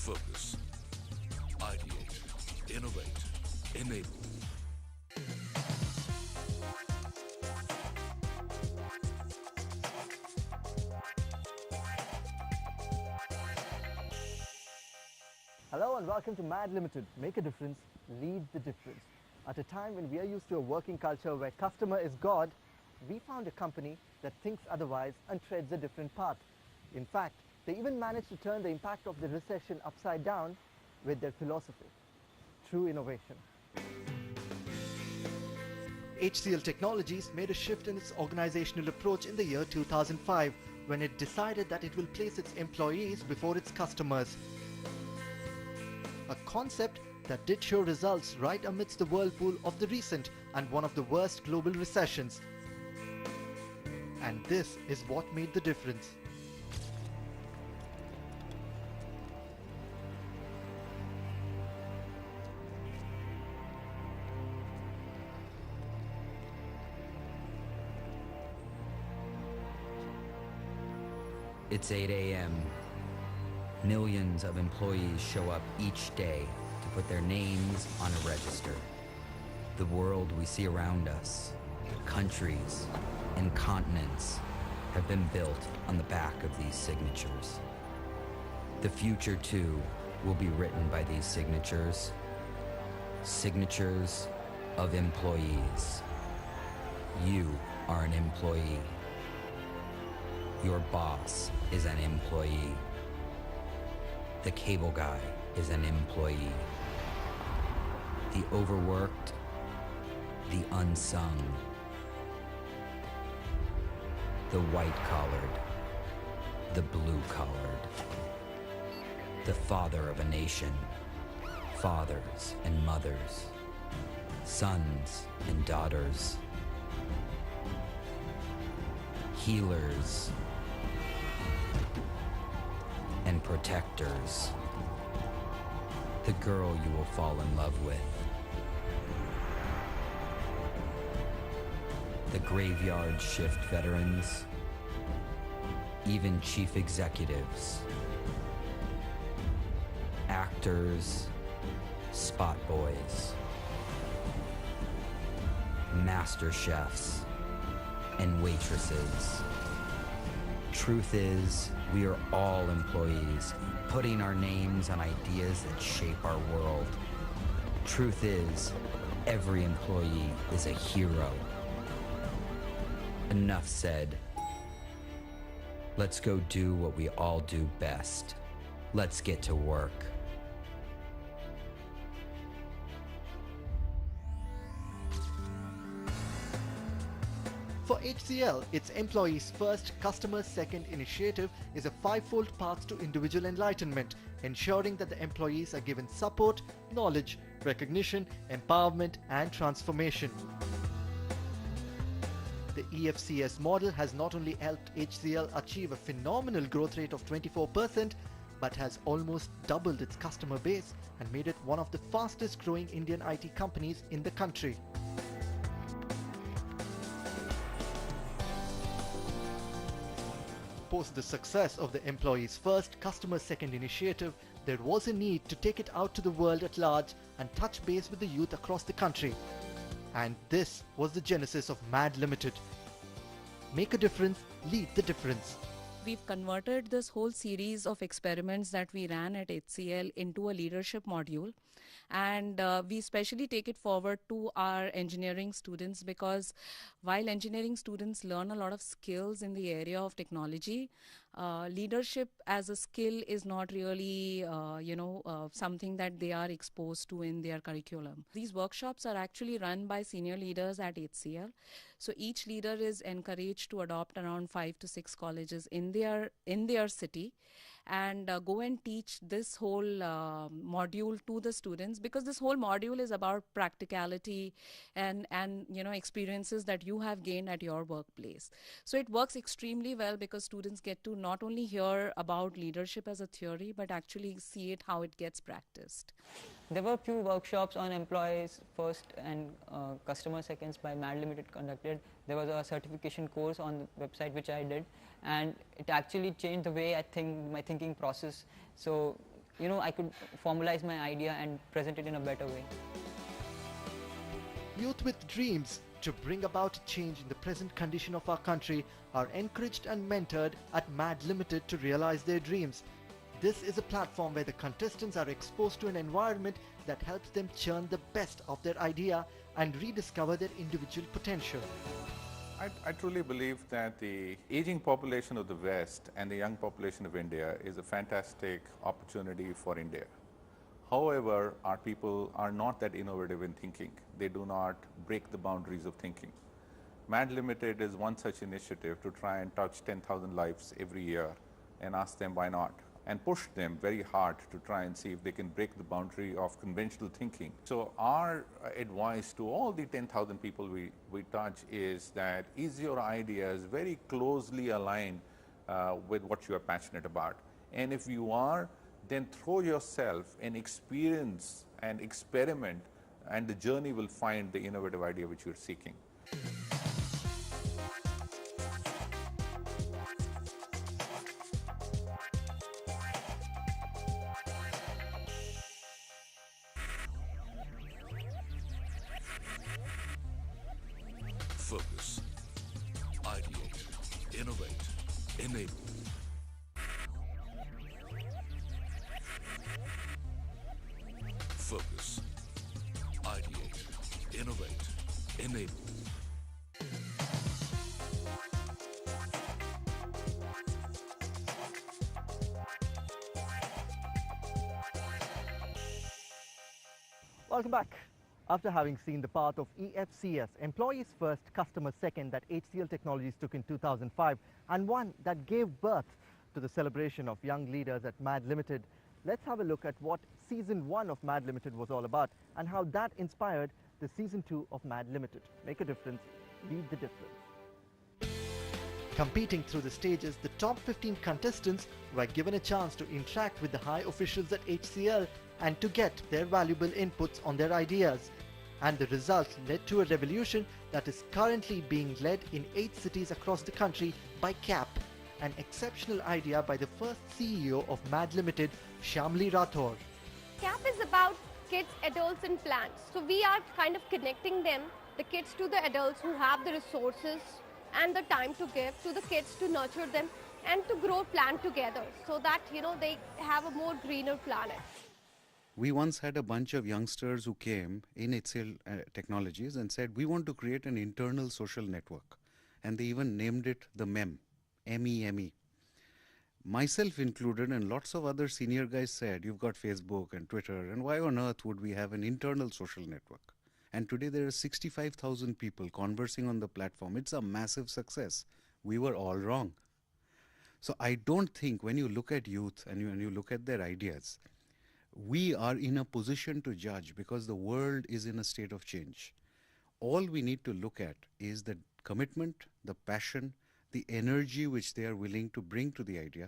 Focus. Ideate. Innovate. Enable. Hello and welcome to MAD Limited. Make a difference, lead the difference. At a time when we are used to a working culture where customer is God, we found a company that thinks otherwise and treads a different path. In fact, they even managed to turn the impact of the recession upside down with their philosophy. True innovation. HCL Technologies made a shift in its organizational approach in the year 2005 when it decided that it will place its employees before its customers. A concept that did show results right amidst the whirlpool of the recent and one of the worst global recessions. And this is what made the difference. It's 8 a.m. Millions of employees show up each day to put their names on a register. The world we see around us, countries and continents, have been built on the back of these signatures. The future, too, will be written by these signatures. Signatures of employees. You are an employee. Your boss is an employee. The cable guy is an employee. The overworked, the unsung, the white-collared, the blue-collared, the father of a nation, fathers and mothers, sons and daughters, healers and protectors, the girl you will fall in love with, the graveyard shift veterans, even chief executives, actors, spot boys, master chefs, and waitresses. Truth is, we are all employees, putting our names on ideas that shape our world. Truth is, every employee is a hero. Enough said. Let's go do what we all do best. Let's get to work. For HCL, its Employees First, Customers Second initiative is a five-fold path to individual enlightenment, ensuring that the employees are given support, knowledge, recognition, empowerment, and transformation. The EFCS model has not only helped HCL achieve a phenomenal growth rate of 24%, but has almost doubled its customer base and made it one of the fastest growing Indian IT companies in the country. Post the success of the Employees First, Customers Second initiative, there was a need to take it out to the world at large and touch base with the youth across the country. And this was the genesis of MAD Limited. Make a difference, lead the difference. We've converted this whole series of experiments that we ran at HCL into a leadership module, and we especially take it forward to our engineering students, because while engineering students learn a lot of skills in the area of technology, leadership as a skill is not really something that they are exposed to in their curriculum. These workshops are actually run by senior leaders at HCL. So each leader is encouraged to adopt around 5 to 6 colleges in their city and go and teach this whole module to the students, because this whole module is about practicality and experiences that you have gained at your workplace. So it works extremely well because students get to not only hear about leadership as a theory, but actually see it how it gets practiced. There were a few workshops on Employees First and Customer Seconds by MAD Limited conducted. There was a certification course on the website which I did, and it actually changed the way I think, my thinking process. So I could formalize my idea and present it in a better way. Youth with dreams to bring about change in the present condition of our country are encouraged and mentored at MAD Limited to realize their dreams. This is a platform where the contestants are exposed to an environment that helps them churn the best of their idea and rediscover their individual potential. I truly believe that the aging population of the West and the young population of India is a fantastic opportunity for India. However, our people are not that innovative in thinking. They do not break the boundaries of thinking. MAD Limited is one such initiative to try and touch 10,000 lives every year and ask them why not, and push them very hard to try and see if they can break the boundary of conventional thinking. So our advice to all the 10,000 people we touch is that is your ideas very closely aligned with what you are passionate about? And if you are, then throw yourself and experience and experiment, and the journey will find the innovative idea which you're seeking. Focus. Ideate. Innovate. Enable. Focus. Ideate. Innovate. Enable. Welcome back. After having seen the path of EFCS, Employees First, Customers Second, that HCL Technologies took in 2005, and one that gave birth to the celebration of young leaders at MAD Limited, let's have a look at what Season 1 of MAD Limited was all about and how that inspired the Season 2 of MAD Limited. Make a difference, lead the difference. Competing through the stages, the top 15 contestants were given a chance to interact with the high officials at HCL and to get their valuable inputs on their ideas. And the result led to a revolution that is currently being led in 8 cities across the country by CAP, an exceptional idea by the first CEO of MAD Limited, Shamli Rathore. CAP is about kids, adults and plants. So we are kind of connecting them, the kids to the adults who have the resources and the time to give to the kids to nurture them and to grow plant together so that they have a more greener planet. We once had a bunch of youngsters who came in HCL Technologies and said, we want to create an internal social network. And they even named it the MEM, M-E-M-E. Myself included and lots of other senior guys said, you've got Facebook and Twitter, and why on earth would we have an internal social network? And today there are 65,000 people conversing on the platform. It's a massive success. We were all wrong. So I don't think when you look at youth and you look at their ideas, we are in a position to judge because the world is in a state of change. All we need to look at is the commitment, the passion, the energy which they are willing to bring to the idea.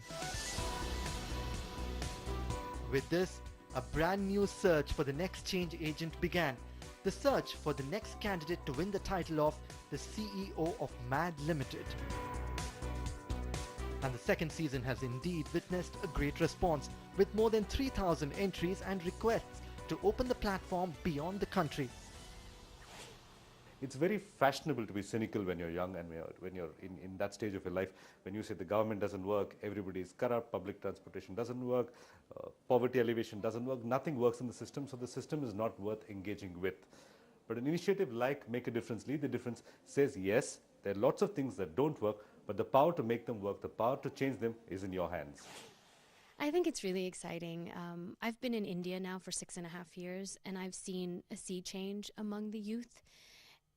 With this, a brand new search for the next change agent began. The search for the next candidate to win the title of the CEO of MAD Limited. And the second season has indeed witnessed a great response, with more than 3,000 entries and requests to open the platform beyond the country. It's very fashionable to be cynical when you're young and when you're in that stage of your life. When you say the government doesn't work, everybody is corrupt, public transportation doesn't work, poverty alleviation doesn't work, nothing works in the system, so the system is not worth engaging with. But an initiative like Make a Difference, Lead the Difference says yes, there are lots of things that don't work, but the power to make them work, the power to change them is in your hands. I think it's really exciting. I've been in India now for 6.5 years, and I've seen a sea change among the youth.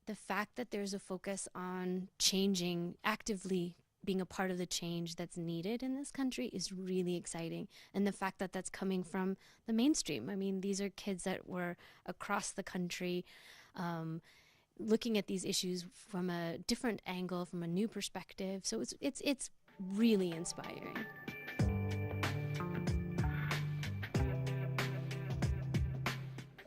The fact that there's a focus on changing, actively being a part of the change that's needed in this country is really exciting. And the fact that that's coming from the mainstream. I mean, these are kids that were across the country looking at these issues from a different angle, from a new perspective. So it's really inspiring.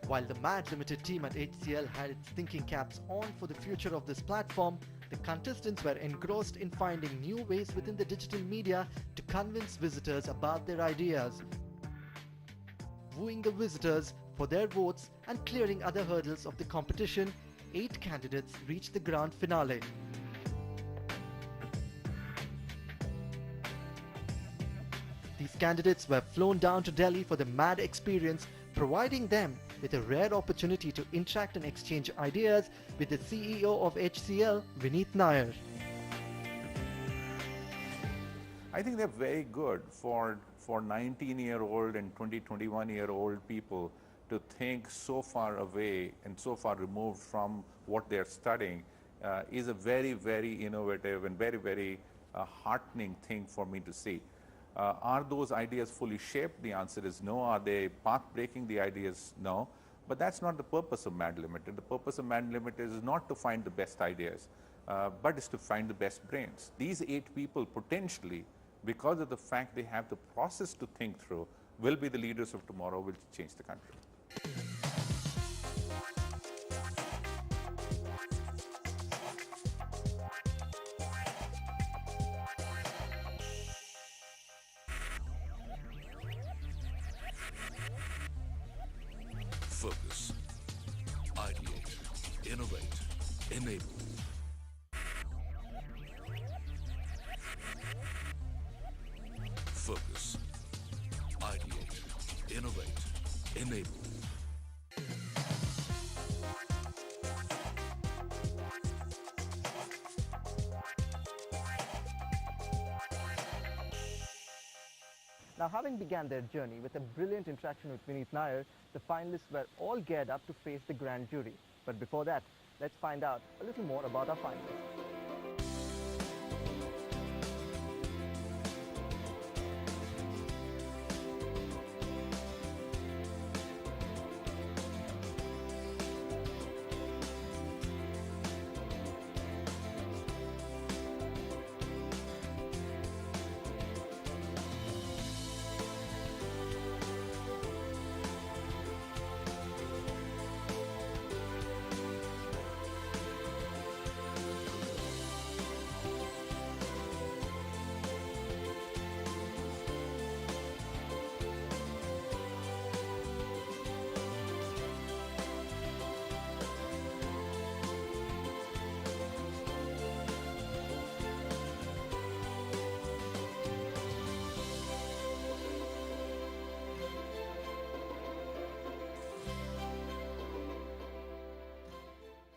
While the MAD Limited team at HCL had its thinking caps on for the future of this platform, the contestants were engrossed in finding new ways within the digital media to convince visitors about their ideas. wooing the visitors for their votes and clearing other hurdles of the competition, 8 candidates reached the grand finale. These candidates were flown down to Delhi for the MAD experience, providing them with a rare opportunity to interact and exchange ideas with the CEO of HCL, Vineet Nair. I think they're very good for 19-year-old and 21-year-old people to think so far away and so far removed from what they're studying is a very, very innovative and very, very heartening thing for me to see. Are those ideas fully shaped? The answer is no. Are they path-breaking? The ideas no. But that's not the purpose of MAD Limited. The purpose of MAD Limited is not to find the best ideas, but is to find the best brains. These 8 people potentially, because of the fact they have the process to think through, will be the leaders of tomorrow, will change the country. Focus, ideate, innovate, enable. Focus, ideate, innovate, enable. Now, having begun their journey with a brilliant interaction with Vineet Nair, the finalists were all geared up to face the grand jury. But before that, let's find out a little more about our finalists.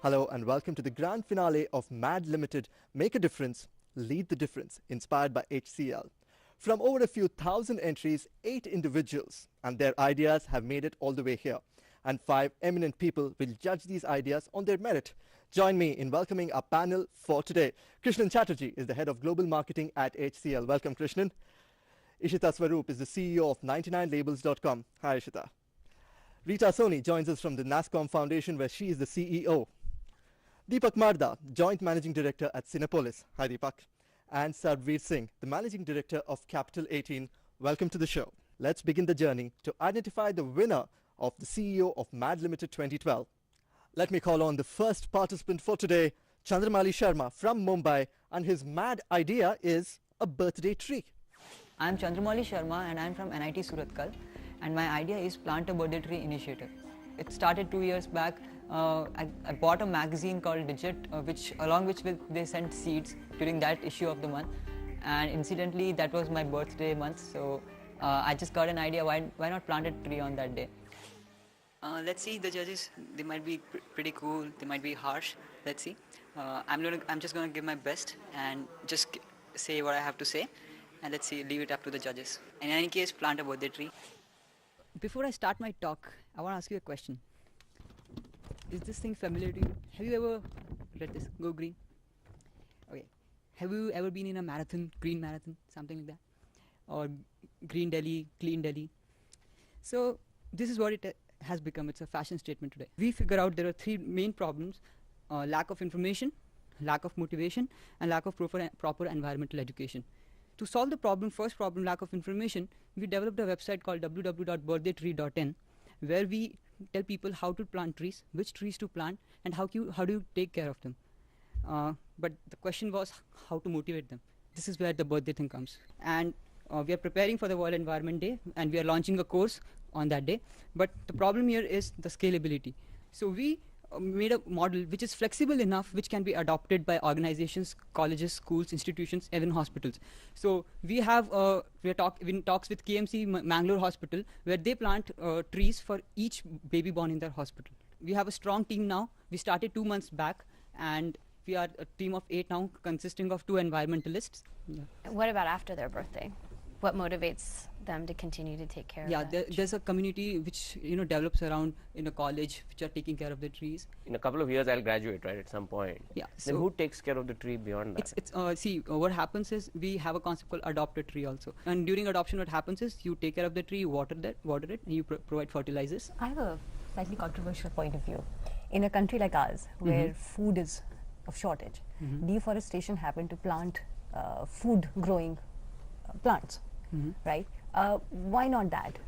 Hello and welcome to the grand finale of MAD Limited, Make a Difference, Lead the Difference, inspired by HCL. From over a few thousand entries, 8 individuals and their ideas have made it all the way here. And 5 eminent people will judge these ideas on their merit. Join me in welcoming our panel for today. Krishnan Chatterjee is the head of global marketing at HCL. Welcome, Krishnan. Ishita Swaroop is the CEO of 99labels.com. Hi, Ishita. Rita Soni joins us from the NASCOM Foundation, where she is the CEO. Deepak Marda, Joint Managing Director at Cinepolis. Hi, Deepak. And Sarveer Singh, the Managing Director of Capital 18. Welcome to the show. Let's begin the journey to identify the winner of the CEO of MAD Limited 2012. Let me call on the first participant for today, Chandramali Sharma from Mumbai, and his MAD idea is a birthday tree. I'm Chandramali Sharma and I'm from NIT Suratkal, and my idea is Plant a Birthday Tree initiative. It started 2 years back. I bought a magazine called Digit, along which they sent seeds during that issue of the month, and incidentally that was my birthday month, so I just got an idea, why not plant a tree on that day. Let's see, the judges, they might be pretty cool, they might be harsh, let's see. I'm just going to give my best and just say what I have to say, and let's see, leave it up to the judges. In any case, plant a birthday tree. Before I start my talk, I want to ask you a question. Is this thing familiar to you? Have you ever read this? Go Green. Okay. Have you ever been in a marathon, green marathon, something like that? Or Green Delhi, Clean Delhi? So this is what it has become. It's a fashion statement today. We figure out there are 3 main problems: lack of information, lack of motivation, and lack of proper environmental education. To solve the first problem, lack of information, we developed a website called www.birthdaytree.in, where we tell people how to plant trees, which trees to plant, and how do you take care of them. But the question was how to motivate them. This is where the birthday thing comes. And we are preparing for the World Environment Day, and we are launching a course on that day. But the problem here is the scalability. So we made a model which is flexible enough, which can be adopted by organizations, colleges, schools, institutions, even hospitals. So we have we're in talks with KMC Mangalore Hospital, where they plant trees for each baby born in their hospital. We have a strong team now. We started 2 months back, and we are a team of 8 now, consisting of 2 environmentalists. Yeah. What about after their birthday? What motivates them to continue to take care of that? There's a community which develops around in a college which are taking care of the trees. In a couple of years, I'll graduate, right, at some point. Yeah. Then who takes care of the tree beyond that? See, what happens is we have a concept called adopt a tree also. And during adoption, what happens is you take care of the tree, you water it, and you provide fertilizers. I have a slightly controversial point of view. In a country like ours, where food is of shortage, deforestation happened to plant food growing plants, right? Why not that?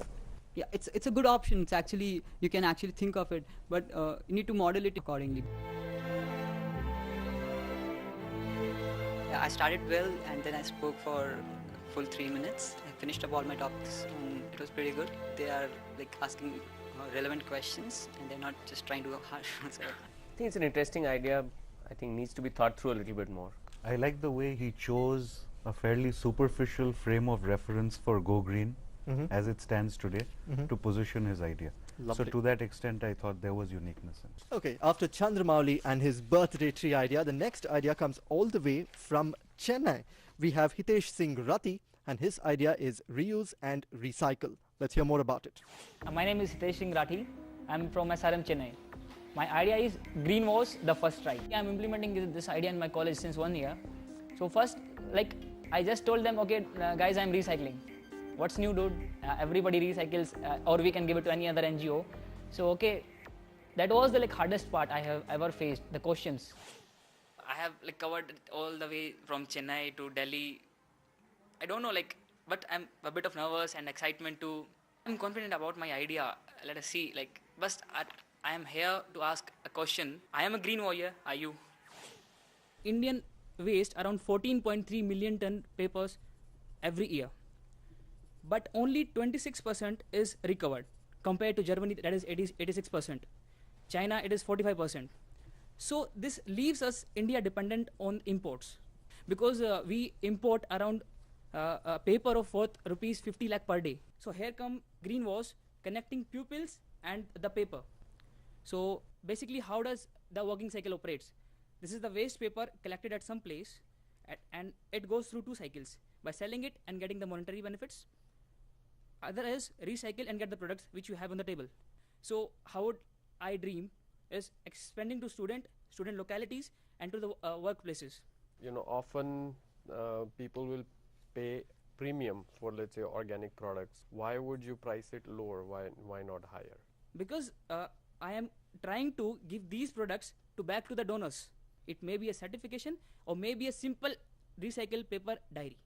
Yeah, it's a good option. It's actually, you can actually think of it, but you need to model it accordingly. Yeah, I started well, and then I spoke for full 3 minutes. I finished up all my talks, and it was pretty good. They are like asking relevant questions, and they're not just trying to harsh. I think it's an interesting idea. I think needs to be thought through a little bit more. I like the way he chose a fairly superficial frame of reference for Go Green as it stands today to position his idea. Lovely. So to that extent, I thought there was uniqueness in it. Okay, after Chandramouli and his birthday tree idea, the next idea comes all the way from Chennai. We have Hitesh Singh Rati, and his idea is reuse and recycle. Let's hear more about it. My name is Hitesh Singh Rati. I'm from SRM Chennai. My idea is green was the first try. I'm implementing this idea in my college since 1 year. So first, like, I just told them, okay, guys, I'm recycling. What's new, dude? Everybody recycles, or we can give it to any other NGO. So okay, that was the hardest part I have ever faced, the questions. I have covered it all the way from Chennai to Delhi. I don't know, but I'm a bit of nervous and excitement too. I'm confident about my idea. Let us see, but I am here to ask a question. I am a green warrior. Are you? Indian waste around 14.3 million ton papers every year, but only 26% is recovered compared to Germany, that is 86%. China, it is 45%. So this leaves us India dependent on imports, because we import around a paper of worth rupees 50 lakh per day. So here come green wash connecting pupils and the paper. So basically, how does the working cycle operates? This is the waste paper collected at some place, and it goes through 2 cycles, by selling it and getting the monetary benefits. Other is recycle and get the products which you have on the table. So how would I dream is expanding to student localities and to the workplaces. Often people will pay premium for, let's say, organic products. Why would you price it lower? Why not higher? Because I am trying to give these products back to the donors. It may be a certification or maybe a simple recycled paper diary.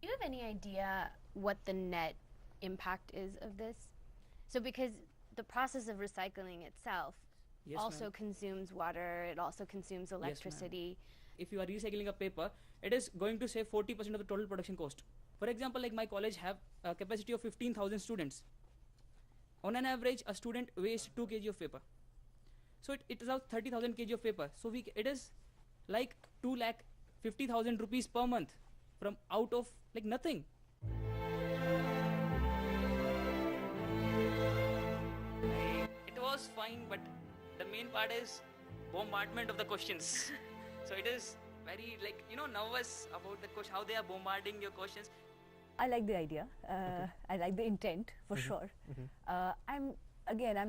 Do you have any idea what the net impact is of this? So because the process of recycling itself also consumes water, it also consumes electricity. Yes, if you are recycling a paper, it is going to save 40% of the total production cost. For example, my college have a capacity of 15,000 students. On an average, a student wastes 2 kg of paper. So it is about 30,000 kg of paper. So it is like 2,50,000 rupees per month from out of nothing. It was fine, but the main part is bombardment of the questions. So it is very nervous about the question, how they are bombarding your questions. I like the idea. I like the intent for sure. I'm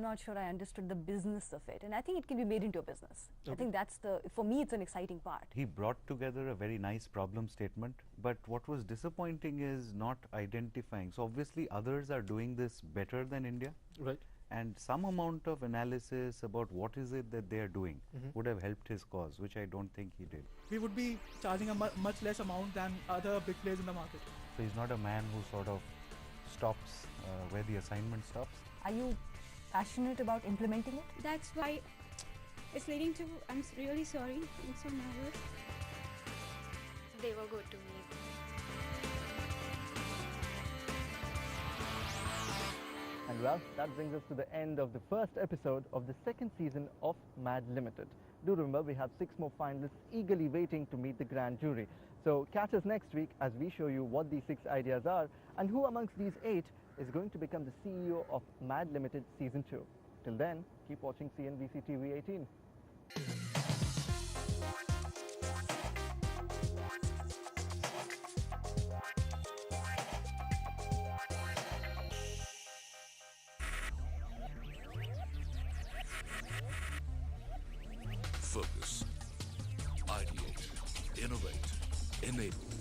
not sure I understood the business of it, and I think it can be made into a business. I think that's for me, it's an exciting part. He brought together a very nice problem statement, but what was disappointing is not identifying. So obviously others are doing this better than India. Right. And some amount of analysis about what is it that they are doing would have helped his cause, which I don't think he did. We would be charging a much less amount than other big players in the market. So he's not a man who sort of stops where the assignment stops. Are you passionate about implementing it? That's why it's leading to, I'm really sorry, I'm so nervous. They were good to me. And well, that brings us to the end of the first episode of the second season of MAD Limited. Do remember, we have 6 more finalists eagerly waiting to meet the grand jury. So catch us next week as we show you what these 6 ideas are and who amongst these 8 is going to become the CEO of MAD Limited Season 2. Till then, keep watching CNBC TV 18. Focus. Ideate. Innovate. Enable.